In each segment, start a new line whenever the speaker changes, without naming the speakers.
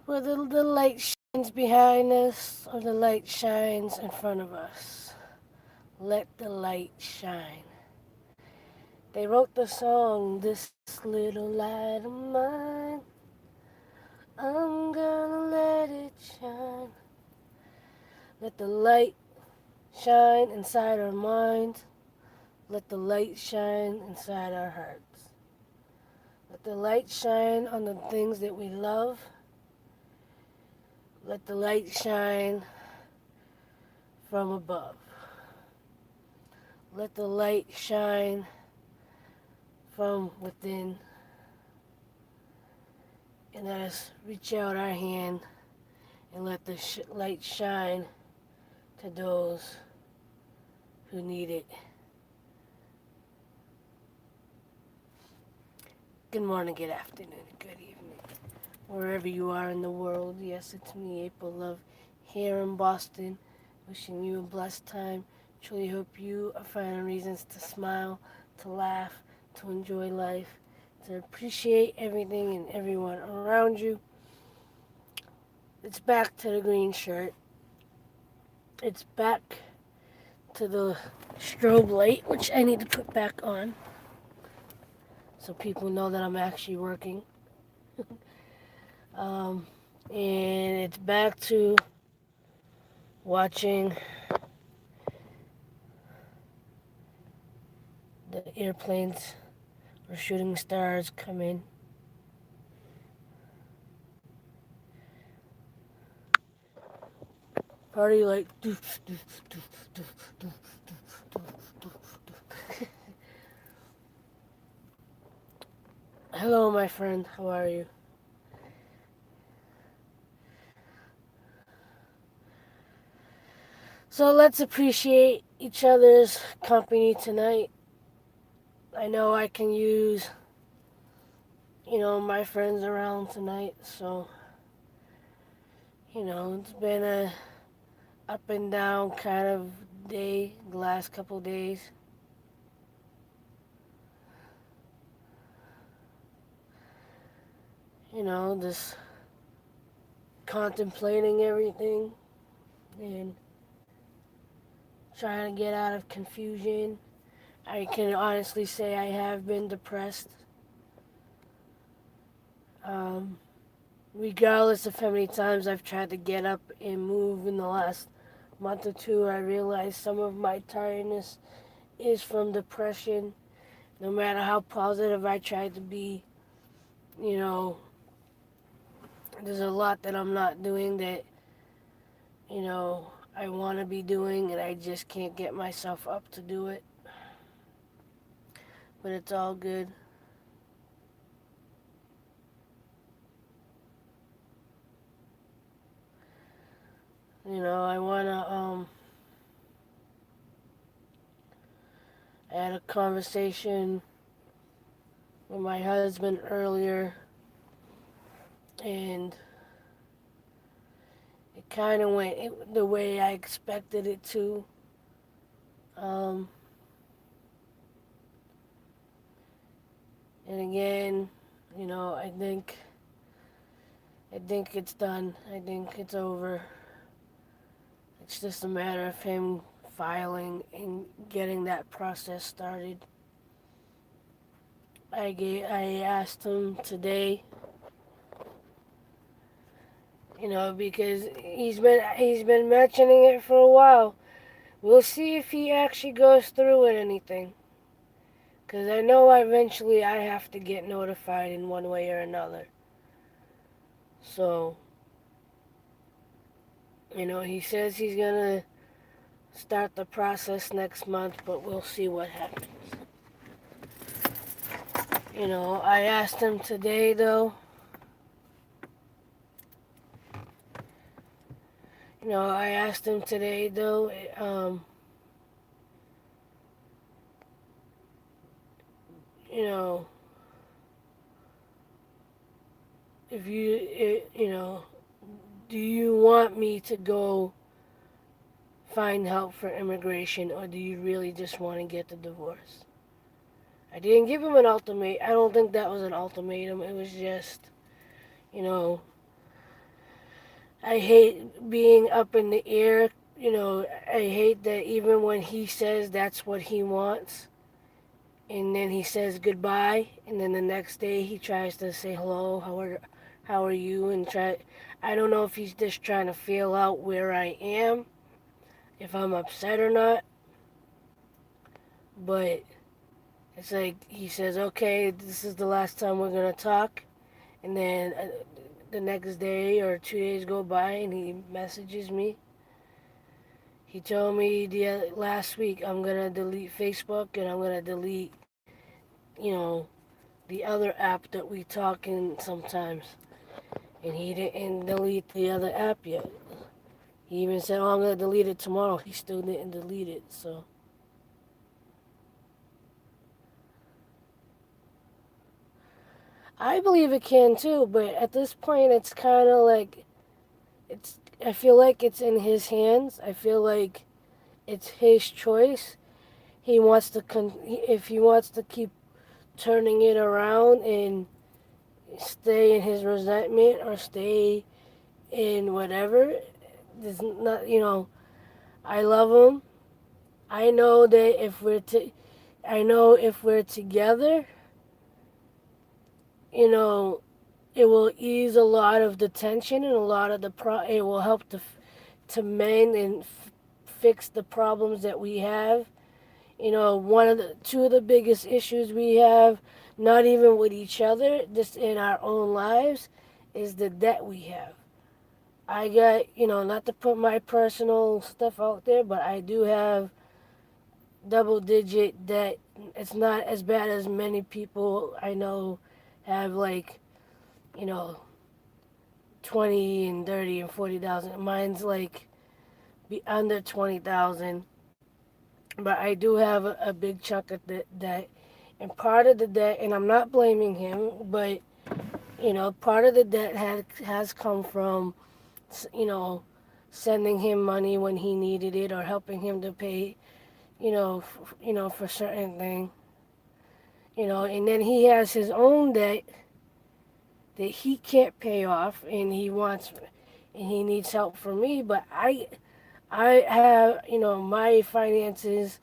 Whether the light shines behind us or the light shines in front of us, let the light shine. They wrote the song, This Little Light of Mine, I'm gonna let it shine. Let the light shine inside our minds. Let the light shine inside our hearts. Let the light shine on the things that we love. Let the light shine from above. Let the light shine from within. And let us reach out our hand and let the light shine to those who need it. Good morning, good afternoon, good evening. Wherever you are in the world, yes, it's me, April Love, here in Boston, wishing you a blessed time. Truly hope you are finding reasons to smile, to laugh, to enjoy life, to appreciate everything and everyone around you. It's back to the green shirt. It's back to the strobe light, which I need to put back on so people know that I'm actually working. And it's back to watching the airplanes or shooting stars come in. Party like doof, doof, doof, doof, doof, doof, doof, doof. Hello, my friend. How are you? So let's appreciate each other's company tonight. I know I can use, my friends around tonight. So, it's been a up and down kind of day the last couple days. Just contemplating everything and trying to get out of confusion. I can honestly say I have been depressed. Um, Regardless of how many times I've tried to get up and move in the last month or two, I realize some of my tiredness is from depression. No matter how positive I try to be, you know, there's a lot that I'm not doing that, I want to be doing, and I just can't get myself up to do it. But it's all good. I want to, I had a conversation with my husband earlier, and it kind of went the way I expected it to. Um, and again, I think it's done. I think it's over. It's just a matter of him filing and getting that process started. I asked him today, because he's been mentioning it for a while. We'll see if he actually goes through with anything. Because I know eventually I have to get notified in one way or another. So, he says he's going to start the process next month, but we'll see what happens. I asked him today, though. I asked him today, though, you know, if do you want me to go find help for immigration, or do you really just want to get the divorce? I didn't give him an ultimatum. I don't think that was an ultimatum. It was just, you know, I hate being up in the air. I hate that even when he says that's what he wants, and then he says goodbye, and then the next day he tries to say hello, how are you, and try. I don't know if he's just trying to feel out where I am, if I'm upset or not, but it's like he says, okay, this is the last time we're gonna talk, and then the next day or 2 days go by, and he messages me. He told me last week I'm gonna delete Facebook and I'm gonna delete, you know, the other app that we talk in sometimes. And he didn't delete the other app yet. He even said, "Oh, I'm gonna delete it tomorrow." He still didn't delete it. So I believe it can too, but at this point, it's kind of like it's. I feel like it's in his hands. I feel like it's his choice. He wants to if he wants to keep turning it around and stay in his resentment or stay in whatever. There's not, I love him. I know that I know if we're together, you know, it will ease a lot of the tension and a lot of it will help to mend and fix the problems that we have. One of the two of the biggest issues we have, not even with each other, just in our own lives, is the debt we have. I got, not to put my personal stuff out there, but I do have double digit debt. It's not as bad as many people I know have, like, you know, 20 and 30 and 40,000. Mine's like be under 20,000, but I do have a big chunk of debt. And part of the debt, and I'm not blaming him, but part of the debt has come from, you know, sending him money when he needed it or helping him to pay, for certain thing, and then he has his own debt that he can't pay off, and he needs help from me. But I have, my finances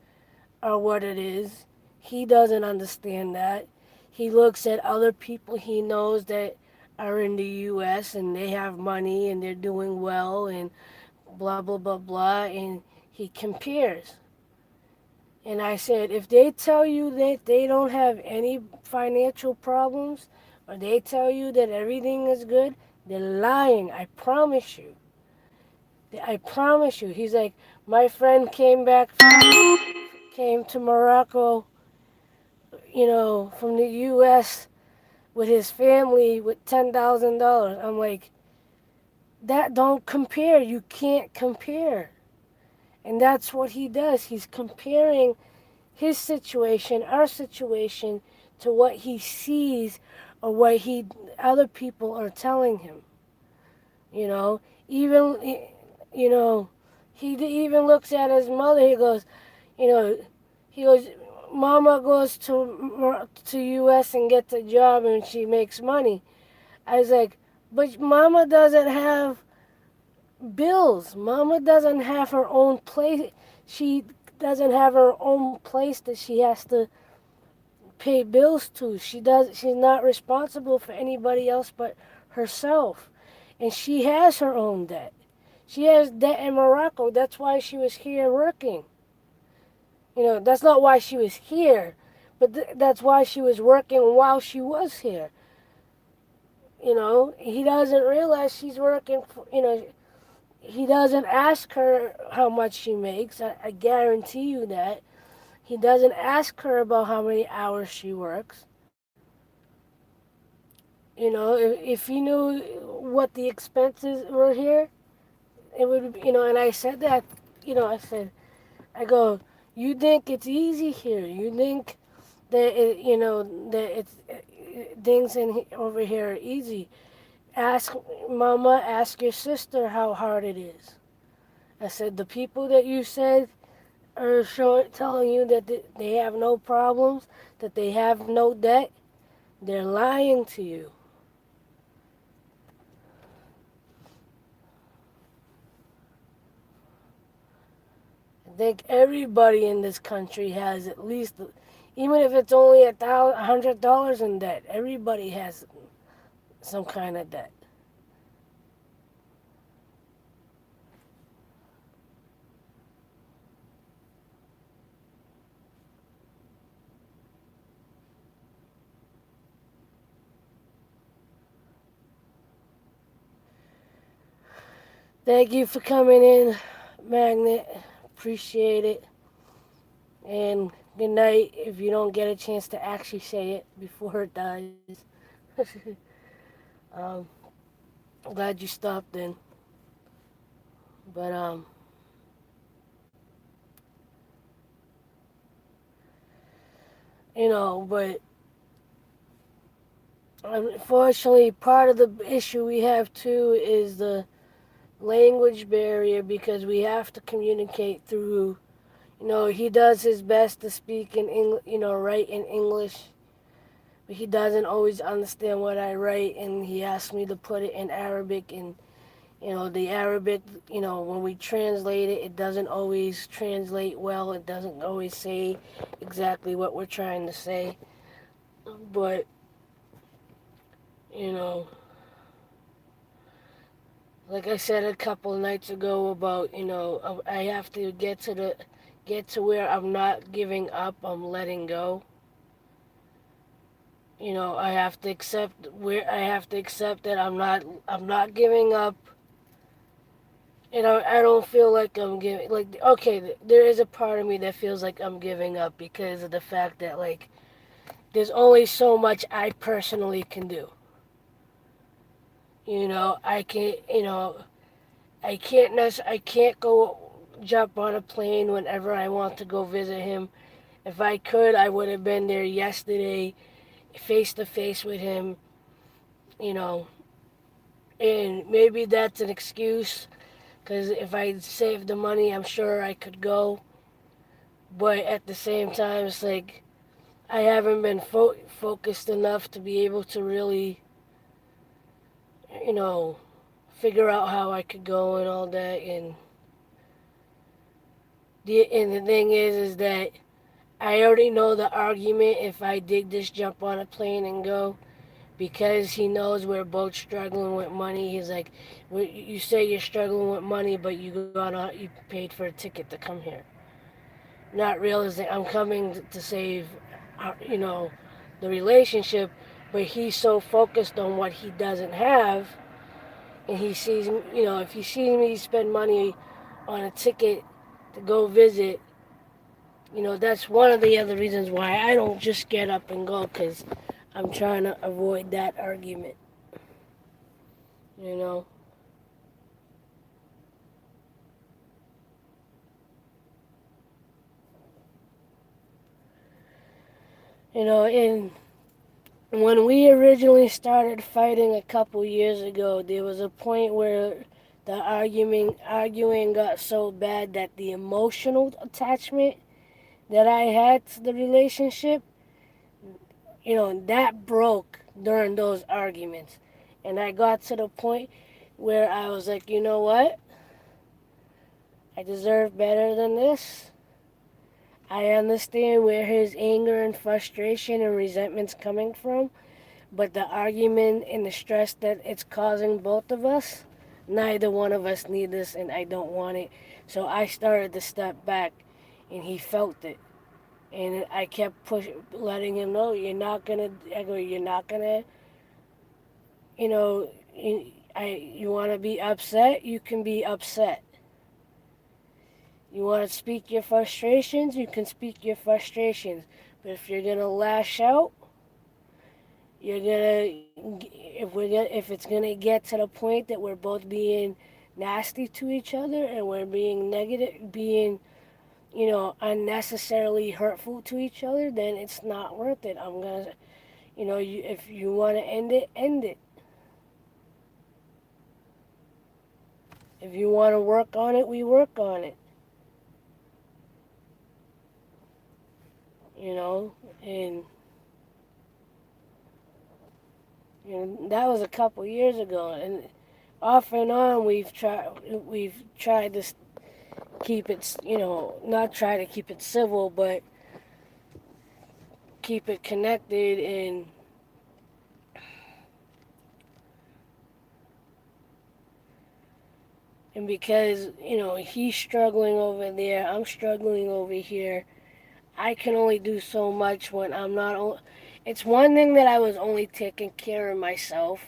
are what it is. He doesn't understand that. He looks at other people he knows that are in the U.S. and they have money and they're doing well and blah blah blah blah, and he compares. And I said, if they tell you that they don't have any financial problems, or they tell you that everything is good, they're lying. I promise you. I promise you. He's like, my friend came to Morocco, from the U.S. with his family with $10,000. I'm like, that don't compare. You can't compare. And that's what he does. He's comparing his situation, our situation, to what he sees or what other people are telling him. You know, even you know, he even looks at his mother. You know, he goes, Mama goes to U.S. and gets a job and she makes money. I was like, but Mama doesn't have bills. Mama doesn't have her own place. She doesn't have her own place that she has to pay bills to. She's not responsible for anybody else but herself. And she has her own debt. She has debt in Morocco. That's why she was here working. That's not why she was here, but that's why she was working while she was here. He doesn't realize she's working for, he doesn't ask her how much she makes. I guarantee you that. He doesn't ask her about how many hours she works. If he knew what the expenses were here, it would, and I said that, I go, you think it's easy here. You think that, that things over here are easy. Ask Mama, ask your sister how hard it is. I said, the people that you said are telling you that they have no problems, that they have no debt, they're lying to you. I think everybody in this country has at least, even if it's only $100 in debt, everybody has some kind of debt. Thank you for coming in, Magnet. Appreciate it. And good night if you don't get a chance to actually say it before it dies. um, Glad you stopped in. But, but unfortunately, part of the issue we have too is the language barrier because we have to communicate through. He does his best to speak in English, write in English, but he doesn't always understand what I write, and he asks me to put it in Arabic, and the Arabic, when we translate it, it doesn't always translate well. It doesn't always say exactly what we're trying to say, but you know, like I said a couple of nights ago about, I have to get to where I'm not giving up, I'm letting go. I have to accept that I'm not giving up. I don't feel like I'm giving, like, okay, there is a part of me that feels like I'm giving up because of the fact that, like, there's only so much I personally can do. I can't, I can't go jump on a plane whenever I want to go visit him. If I could, I would have been there yesterday, face to face with him, you know, and maybe that's an excuse, because if I saved the money, I'm sure I could go. But at the same time, it's like I haven't been focused enough to be able to really, you know, figure out how I could go and all that. And the thing is that I already know the argument if I did just jump on a plane and go, because he knows we're both struggling with money. He's like, "You say you're struggling with money, but you paid for a ticket to come here." Not realizing I'm coming to save, the relationship, but he's so focused on what he doesn't have, and he sees, if he sees me spend money on a ticket to go visit, that's one of the other reasons why I don't just get up and go, because I'm trying to avoid that argument, you know. And when we originally started fighting a couple years ago, there was a point where the arguing got so bad that the emotional attachment that I had to the relationship, that broke during those arguments. And I got to the point where I was like, you know what? I deserve better than this. I understand where his anger and frustration and resentment's coming from, but the argument and the stress that it's causing both of us, neither one of us need this, and I don't want it. So I started to step back, and he felt it. And I kept letting him know, you're not gonna. I go, you're not gonna. You know, you want to be upset, you can be upset. You want to speak your frustrations, you can speak your frustrations. But if you're gonna lash out, you're gonna if it's gonna get to the point that we're both being nasty to each other and we're being negative, being unnecessarily hurtful to each other, then it's not worth it. I'm gonna, if you want to end it, end it. If you want to work on it, we work on it. You know, and that was a couple years ago, and off and on we've tried this keep it, not try to keep it civil, but keep it connected. And because, he's struggling over there, I'm struggling over here. I can only do so much when I'm not. It's one thing that I was only taking care of myself,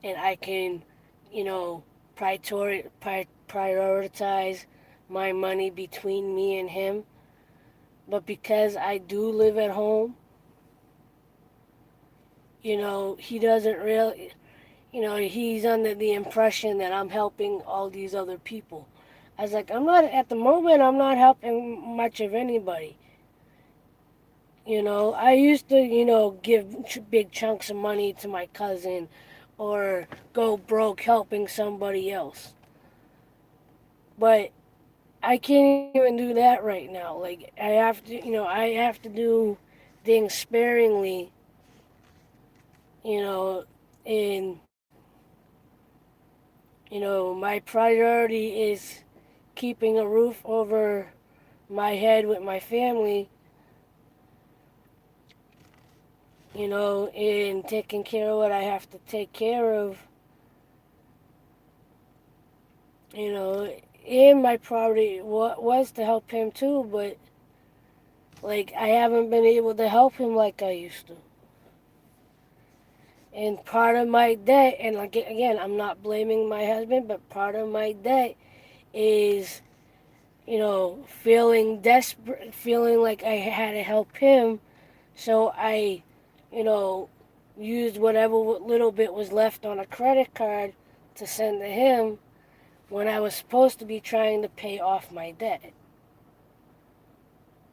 and I can, you know, prioritize my money between me and him. But because I do live at home, he doesn't really, he's under the impression that I'm helping all these other people. I was like, at the moment, I'm not helping much of anybody. I used to, give big chunks of money to my cousin or go broke helping somebody else. But I can't even do that right now. Like, I have to do things sparingly, you know, and, my priority is keeping a roof over my head with my family, and taking care of what I have to take care of, you know, and my priority was to help him too, but like I haven't been able to help him like I used to. And part of my debt, and like again, I'm not blaming my husband, but part of my debt is, feeling desperate, feeling like I had to help him, so I, you know, used whatever little bit was left on a credit card to send to him when I was supposed to be trying to pay off my debt.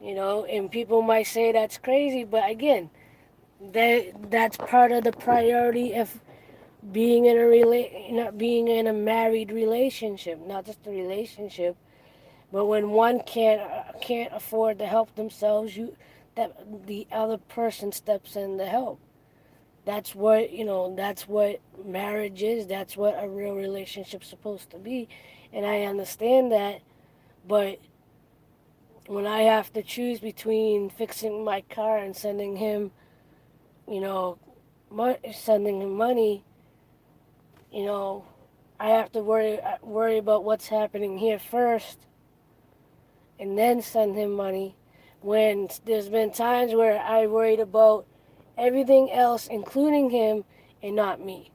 And people might say that's crazy, but again, that's part of the priority of being in a married relationship, not just a relationship, but when one can't afford to help themselves, that the other person steps in to help. That's what marriage is. That's what a real relationship's supposed to be, and I understand that, but when I have to choose between fixing my car and you know, sending him money, you know, I have to worry about what's happening here first, and then send him money. When there's been times where I worried about everything else, including him, and not me.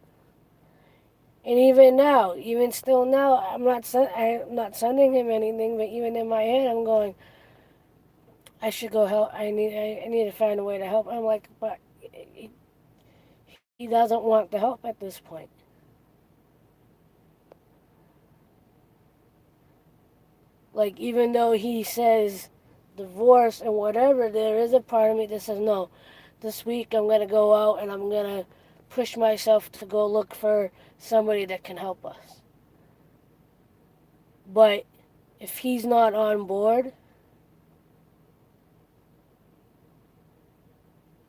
And even now, even still now, I'm not sending him anything. But even in my head, I'm going, I should go help. I need to find a way to help. I'm like, but he doesn't want the help at this point. Like, even though he says divorce and whatever, there is a part of me that says, no, this week I'm going to go out and I'm going to push myself to go look for somebody that can help us. But if he's not on board,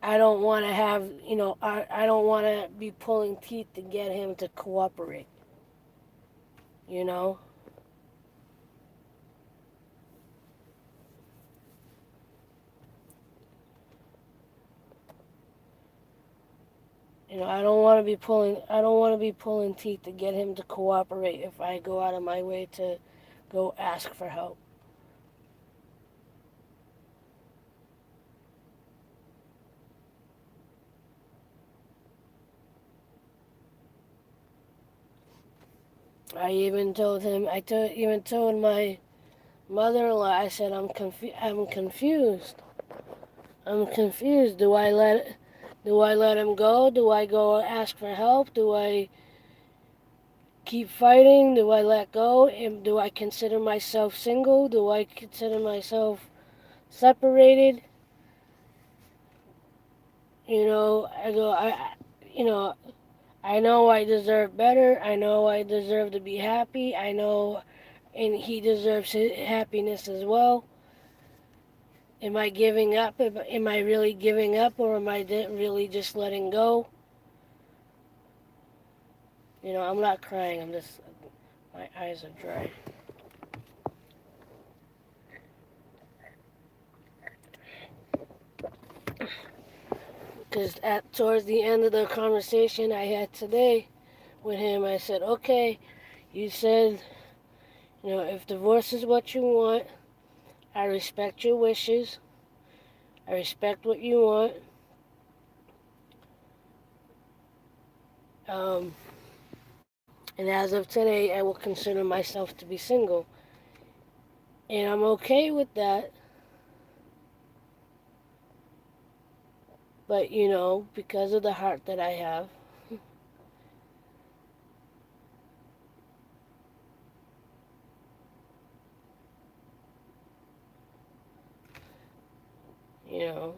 I don't want to I don't want to be pulling teeth to get him to cooperate, you know? I don't want to be pulling teeth to get him to cooperate if I go out of my way to go ask for help. Even told my mother-in-law, I said, I'm confused. I'm confused. Do I let him go? Do I go ask for help? Do I keep fighting? Do I let go? Do I consider myself single? Do I consider myself separated? I go, you know, I know I deserve better. I know I deserve to be happy. I know, and he deserves happiness as well. Am I giving up? Am I really giving up, or am I really just letting go? I'm not crying. My eyes are dry. Because at towards the end of the conversation I had today with him, I said, okay, you said, if divorce is what you want, I respect your wishes. I respect what you want. Um, and as of today, I will consider myself to be single. And I'm okay with that. But, because of the heart that I have, you know,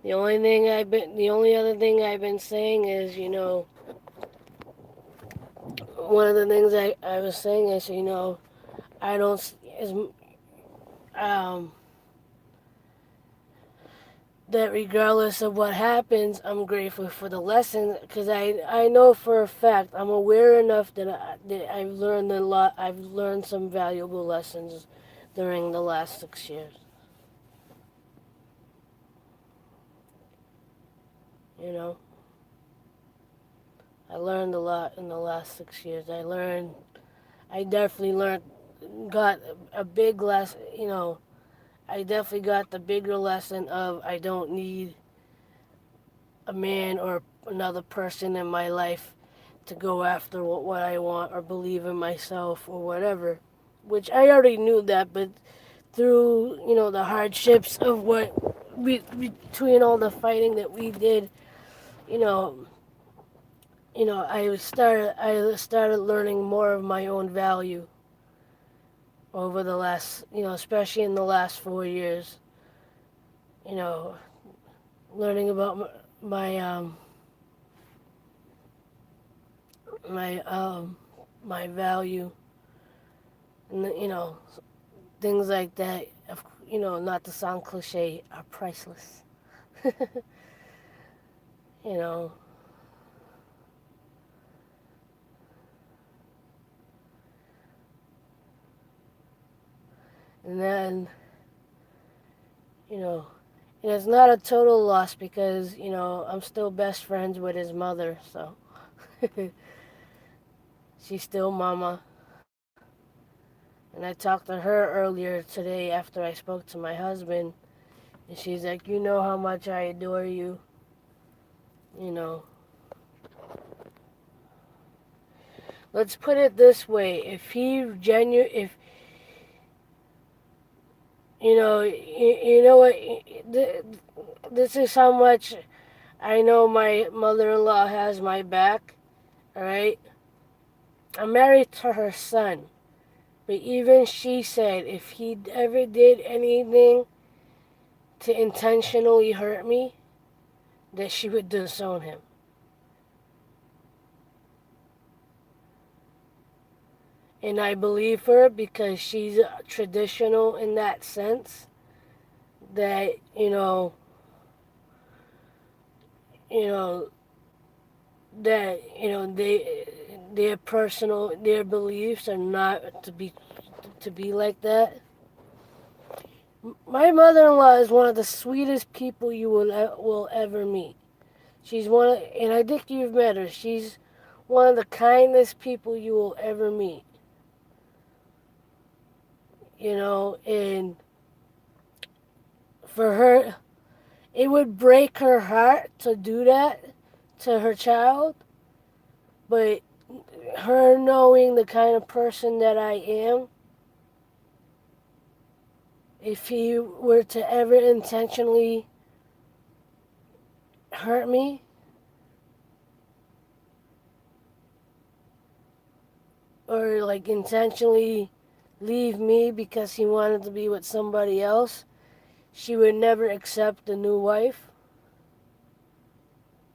the only other thing I've been saying is, one of the things I was saying is, I don't, is, um, that regardless of what happens, I'm grateful for the lesson because I know for a fact I'm aware enough that I've learned a lot. I've learned some valuable lessons during the last 6 years. You know, I learned a lot in the last 6 years. I definitely got a big lesson. I definitely got the bigger lesson of I don't need a man or another person in my life to go after what I want or believe in myself or whatever. Which I already knew that, but through the hardships of between all the fighting that we did, you know, I started learning more of my own value over the last, especially in the last 4 years. You know, learning about my value, and things like that. Not to sound cliche, are priceless. you know, and then you know, and it's not a total loss because I'm still best friends with his mother, so she's still mama. And I talked to her earlier today after I spoke to my husband, and she's like, "You know how much I adore you." You know, let's put it this way: if you know what, this is how much I know my mother-in-law has my back. All right, I'm married to her son, but even she said if he ever did anything to intentionally hurt me, that she would disown him. And I believe her because she's traditional in that sense that, you know, their beliefs are not to be like that. My mother-in-law is one of the sweetest people you will ever meet. And I think you've met her. She's one of the kindest people you will ever meet. And for her, it would break her heart to do that to her child, but her knowing the kind of person that I am, if he were to ever intentionally hurt me, or like intentionally leave me because he wanted to be with somebody else, she would never accept a new wife.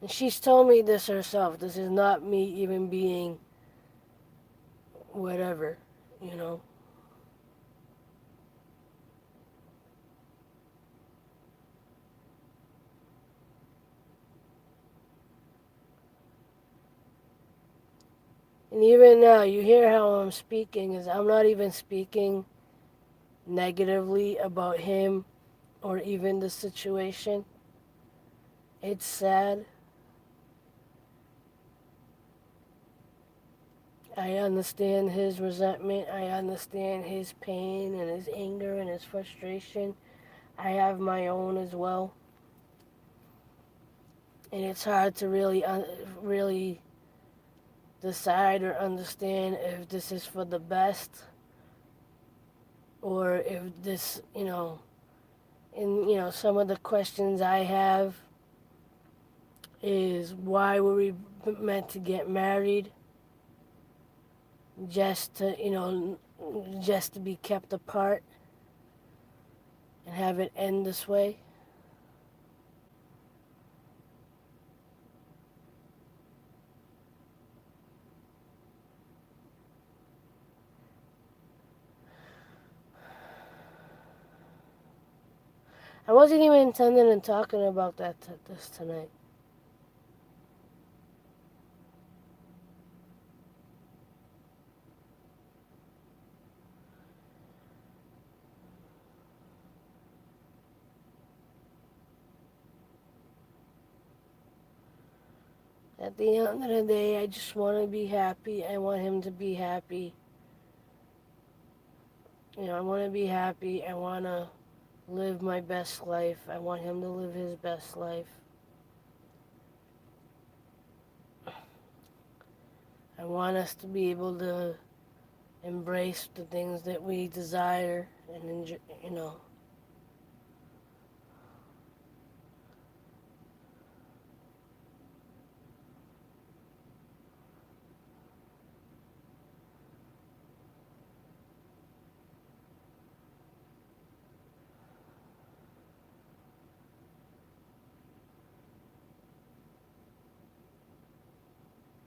And she's told me this herself. This is not me even being whatever, you know. And even now, you hear how I'm speaking, is I'm not even speaking negatively about him or even the situation. It's sad. I understand his resentment. I understand his pain and his anger and his frustration. I have my own as well. And it's hard to really decide or understand if this is for the best or if this, some of the questions I have is why were we meant to get married just to, just to be kept apart and have it end this way? I wasn't even intending on talking about this tonight. At the end of the day, I just want to be happy. I want him to be happy. I want to be happy. I want to live my best life. I want him to live his best life. I want us to be able to embrace the things that we desire and enjoy.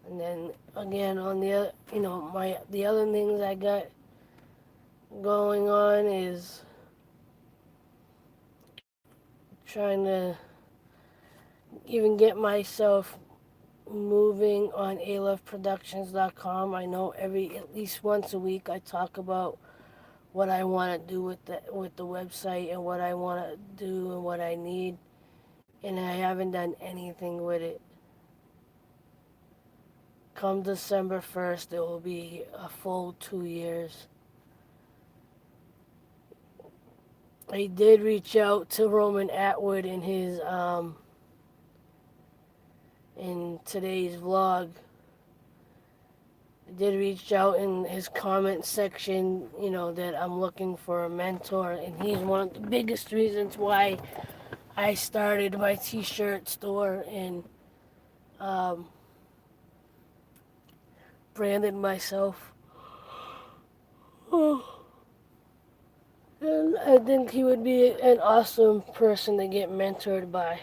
And then again, on the other, the other things I got going on is trying to even get myself moving on aloveproductions.com. I know at least once a week I talk about what I want to do with the website and what I want to do and what I need, and I haven't done anything with it. Come December 1st, it will be a full 2 years. I did reach out to Roman Atwood in today's vlog. I did reach out in his comment section, that I'm looking for a mentor, and he's one of the biggest reasons why I started my t-shirt store and branded myself. And I think he would be an awesome person to get mentored by.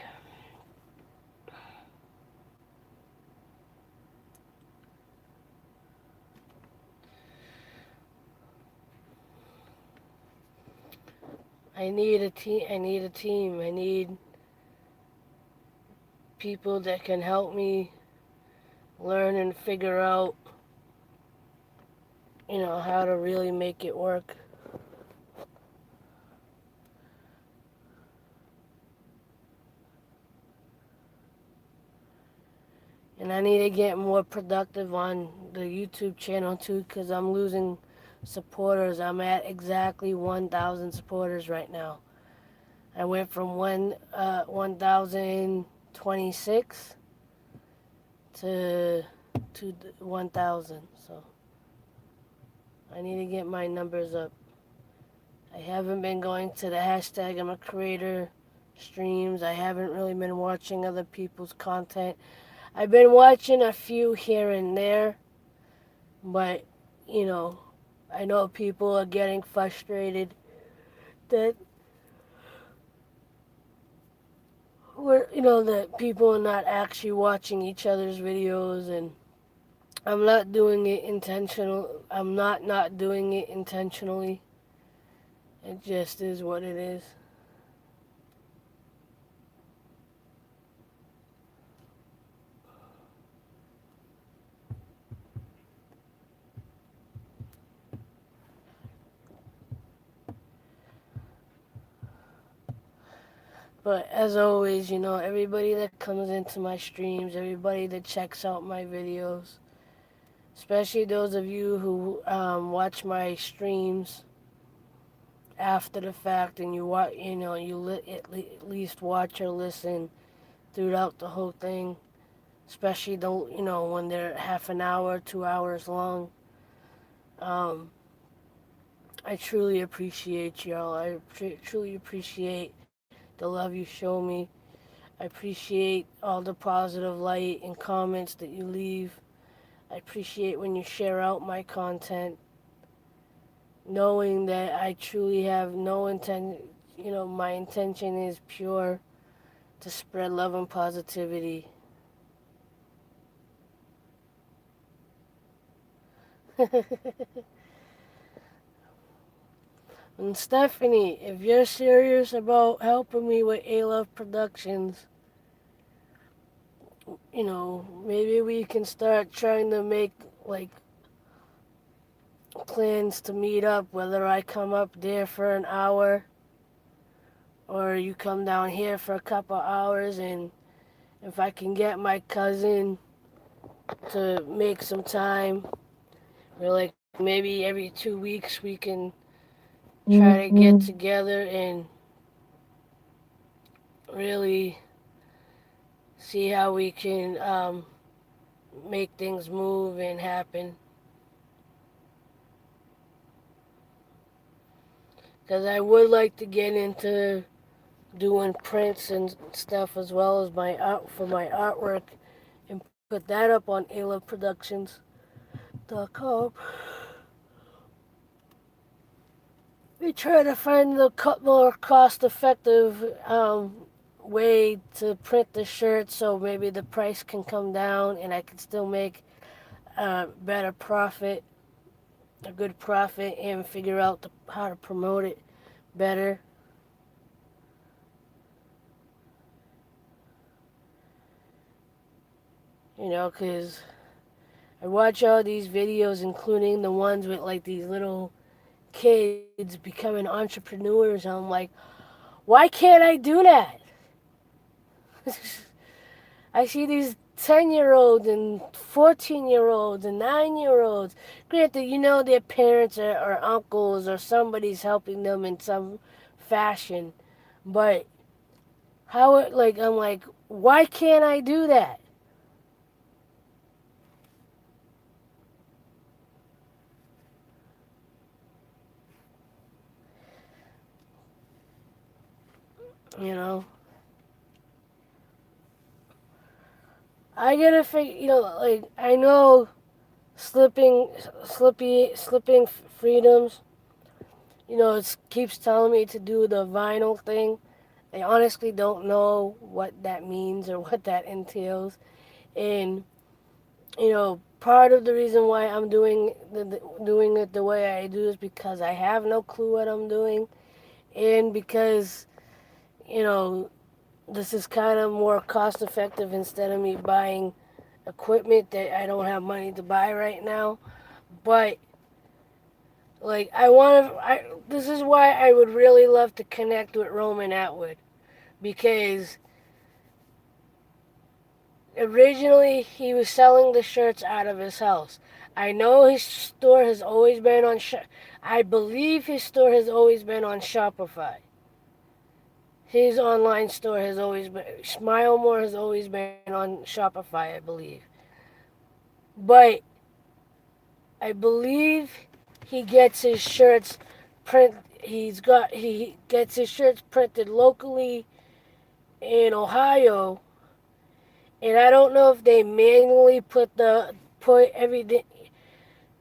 I need a team. I need a team. I need people that can help me learn and figure out, how to really make it work. And I need to get more productive on the YouTube channel too, because I'm losing supporters. I'm at exactly 1,000 supporters right now. I went from 1,026 to 1,000. So I need to get my numbers up. I haven't been going to the hashtag I'm a creator streams. I haven't really been watching other people's content. I've been watching a few here and there, but I know people are getting frustrated that that people are not actually watching each other's videos, and I'm not doing it intentional. I'm not doing it intentionally. It just is what it is. But as always, everybody that comes into my streams, everybody that checks out my videos, especially those of you who watch my streams after the fact, and you watch, at least watch or listen throughout the whole thing, especially when they're half an hour, 2 hours long. Um, I truly appreciate y'all. I truly appreciate the love you show me. I appreciate all the positive light and comments that you leave. I appreciate when you share out my content, knowing that I truly have no intent. My intention is pure to spread love and positivity. And Stephanie, if you're serious about helping me with aloveproductions, maybe we can start trying to make like plans to meet up, whether I come up there for an hour or you come down here for a couple hours, and if I can get my cousin to make some time, or like maybe every 2 weeks we can try to get together and really see how we can make things move and happen. Because I would like to get into doing prints and stuff as well as my art for my artwork and put that up on aloveproductions.com. We try to find the more cost-effective way to print the shirt, so maybe the price can come down and I can still make a better profit, a good profit, and figure out how to promote it better. Because I watch all these videos, including the ones with like these little kids becoming entrepreneurs. And I'm like, why can't I do that? I see these 10-year-olds and 14-year-olds and 9-year-olds. Granted, their parents or uncles or somebody's helping them in some fashion. But I'm like, why can't I do that? You know? I gotta figure, like, I know slipping freedoms, it keeps telling me to do the vinyl thing. I honestly don't know what that means or what that entails. And, part of the reason why I'm doing it the way I do is because I have no clue what I'm doing. And because, you know, this is kind of more cost effective instead of me buying equipment that I don't have money to buy right now. But like this is why I would really love to connect with Roman Atwood, because originally he was selling the shirts out of his house. I know his store has always been on I believe his store has always been on Shopify. His online store has always been Smile More has always been on Shopify, I believe. But I believe he gets his shirts he gets his shirts printed locally in Ohio, and I don't know if they manually put everything.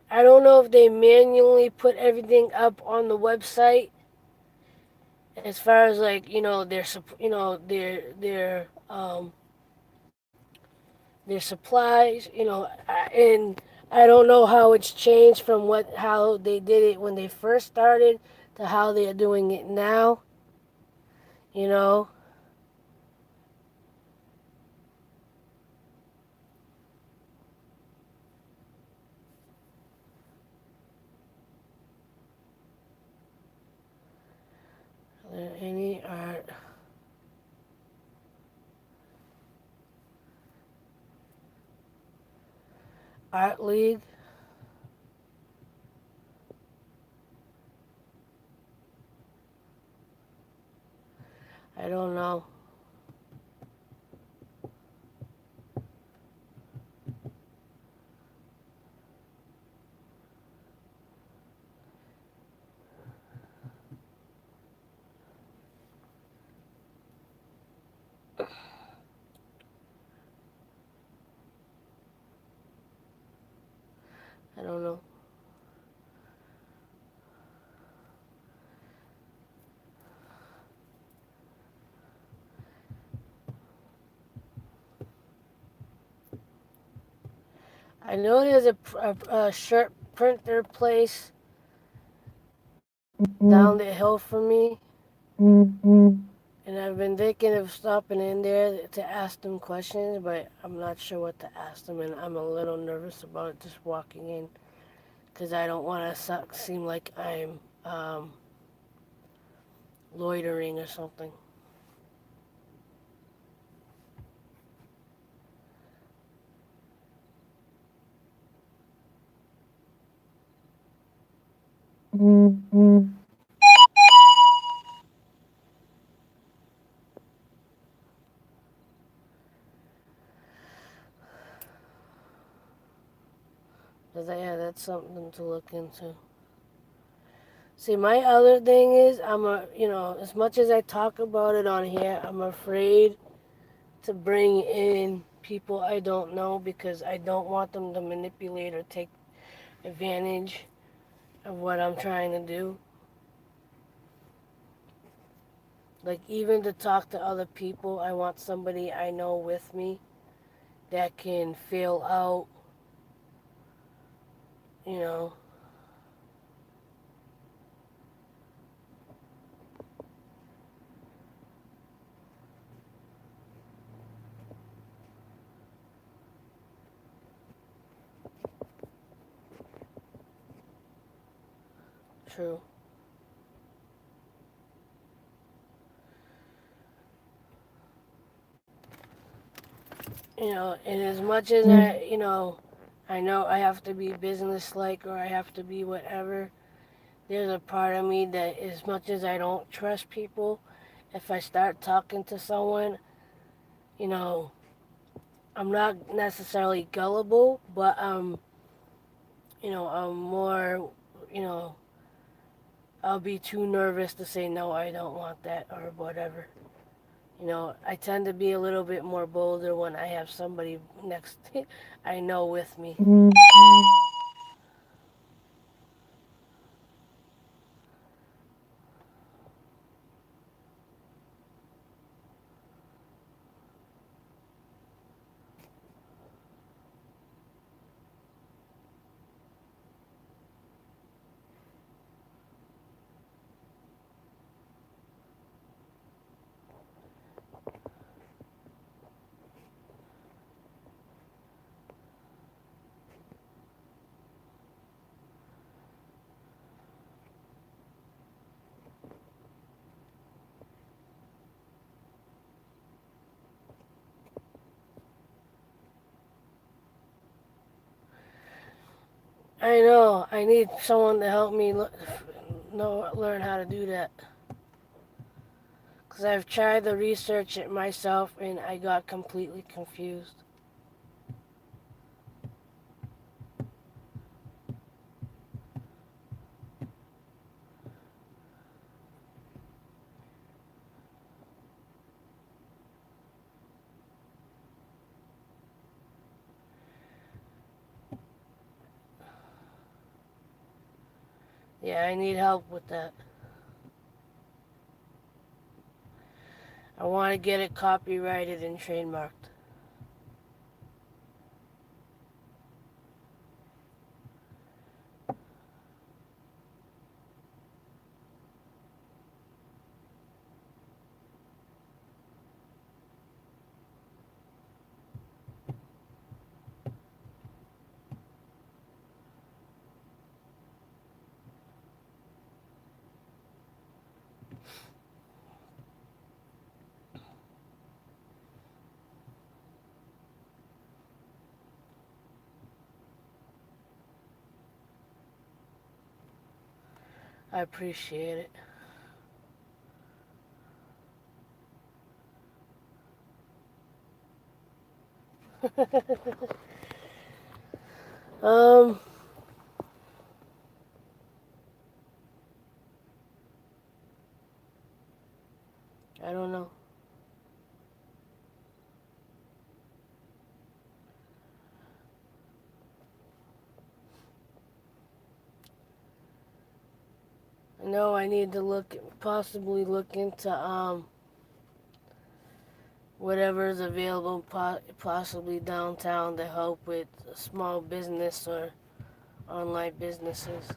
I don't know if they manually put everything up on the website as far as like their supplies, and I don't know how it's changed from how they did it when they first started to how they are doing it now. You know, any art. Art League. I don't know. I don't know. I know there's a shirt printer place down the hill from me, and I've been thinking of stopping in there to ask them questions, but I'm not sure what to ask them, and I'm a little nervous about it just walking in because I don't want to seem like I'm loitering or something. But yeah, that's something to look into. See, my other thing is, as much as I talk about it on here, I'm afraid to bring in people I don't know because I don't want them to manipulate or take advantage of what I'm trying to do. Like, even to talk to other people, I want somebody I know with me that can feel out, you know. True. And as much as I know I have to be business-like or I have to be whatever, there's a part of me that as much as I don't trust people, if I start talking to someone, you know, I'm not necessarily gullible, but I'm more, you know, I'll be too nervous to say no, I don't want that or whatever. I tend to be a little bit more bolder when I have somebody next I know with me. I know. I need someone to help me learn how to do that. Because I've tried to research it myself and I got completely confused. Yeah, I need help with that. I want to get it copyrighted and trademarked. I appreciate it. um, I don't know. No, I need to possibly look into whatever is available, possibly downtown to help with small business or online businesses.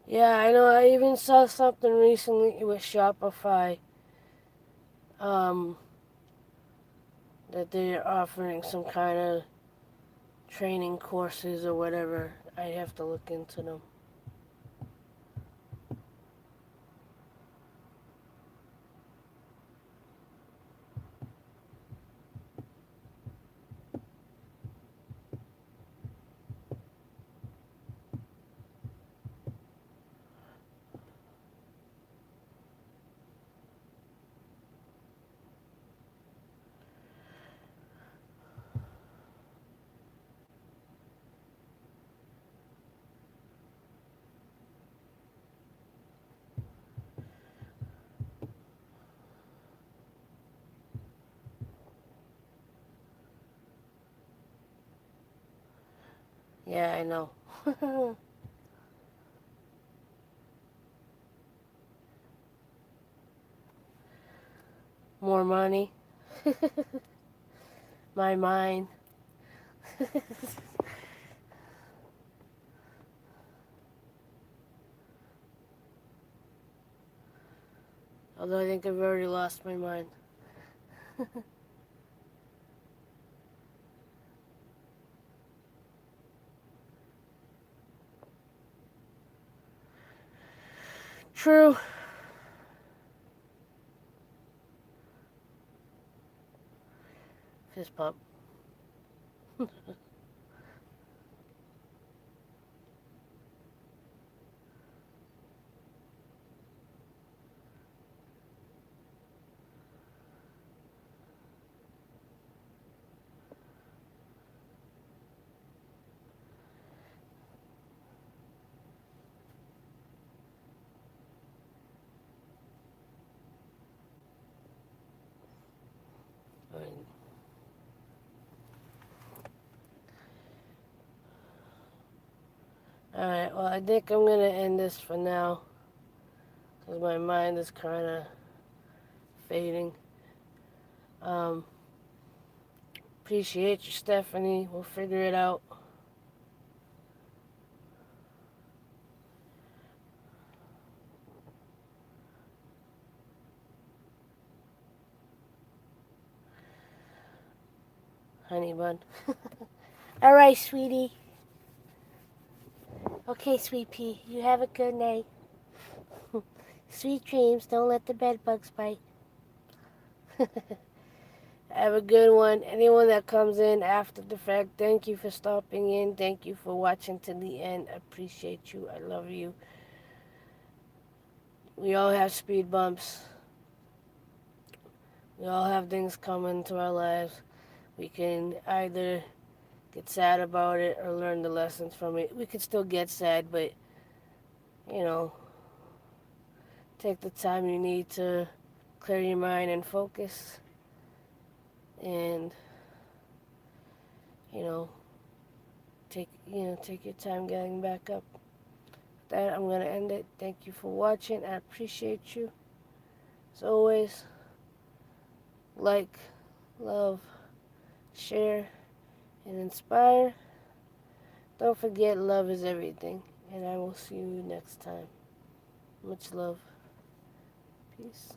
Yeah, I know. I even saw something recently with Shopify, um, that they're offering some kind of training courses or whatever. I have to look into them. Yeah, I know. More money. My mind. Although I think I've already lost my mind. True. Fist pump. Alright, well, I think I'm going to end this for now because my mind is kind of fading. Um, appreciate you, Stephanie. We'll figure it out. Honey bun. Alright, sweetie. Okay, sweet pea. You have a good night. Sweet dreams. Don't let the bed bugs bite. Have a good one. Anyone that comes in after the fact, thank you for stopping in. Thank you for watching to the end. I appreciate you. I love you. We all have speed bumps. We all have things come into our lives. We can either get sad about it or learn the lessons from it. We could still get sad, but, you know, take the time you need to clear your mind and focus, and you know, take your time getting back up. With that, I'm gonna end it. Thank you for watching. I appreciate you. As always, like, love, share, and inspire. Don't forget, love is everything. And I will see you next time. Much love. Peace.